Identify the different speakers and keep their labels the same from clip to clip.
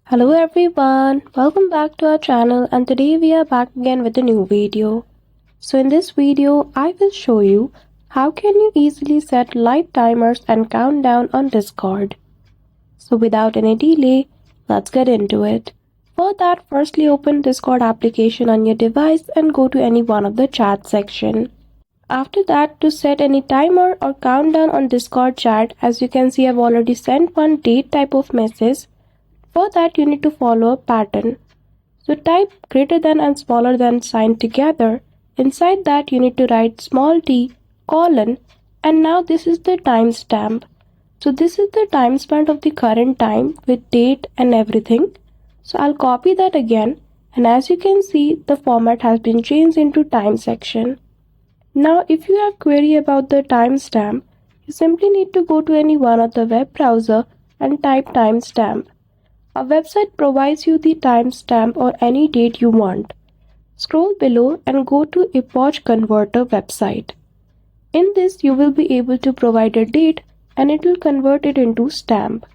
Speaker 1: Hello everyone, welcome back to our channel and today we are back again with a new video. So in this video, I will show you how can you easily set live timers and countdown on Discord. So without any delay, let's get into it. For that, firstly open Discord application on your device and go to any one of the chat section. After that, to set any timer or countdown on Discord chat, as you can see I've already sent one date type of message. For that, you need to follow a pattern. So type greater than and smaller than sign together. Inside that, you need to write small t, colon, and now this is the timestamp. So this is the time span of the current time with date and everything. So I'll copy that again, and as you can see, the format has been changed into time section. Now if you have query about the timestamp, you simply need to go to any one of the web browser and type timestamp. A website provides you the timestamp or any date you want. Scroll below and go to Epoch Converter website. In this, you will be able to provide a date and it will convert it into stamp.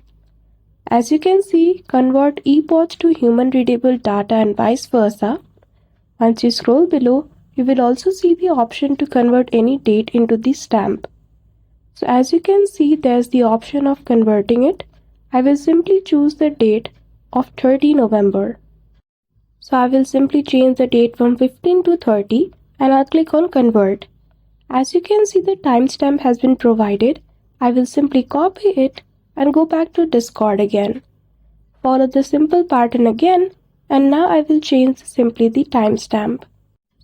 Speaker 1: As you can see, convert epoch to human readable data and vice versa. Once you scroll below, you will also see the option to convert any date into the stamp. So as you can see, there's the option of converting it. I will simply choose the date of 30 November. So I will simply change the date from 15 to 30 and I'll click on convert. As you can see, the timestamp has been provided. I will simply copy it and go back to Discord again. Follow the simple pattern again and now I will change simply the timestamp.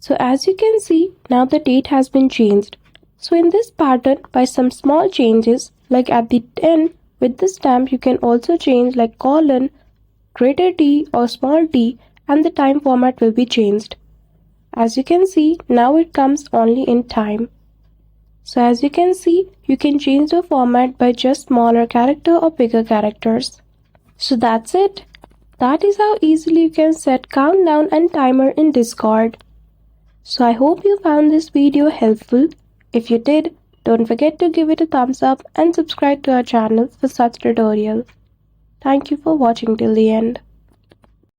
Speaker 1: So as you can see, now the date has been changed. So in this pattern, by some small changes like at the end, with the stamp you can also change like colon, greater T or small t, and the time format will be changed. As you can see, now it comes only in time. So as you can see, you can change the format by just smaller character or bigger characters. So that's it. That is how easily you can set countdown and timer in Discord. So I hope you found this video helpful. If you did, don't forget to give it a thumbs up and subscribe to our channel for such tutorials. Thank you for watching till the end.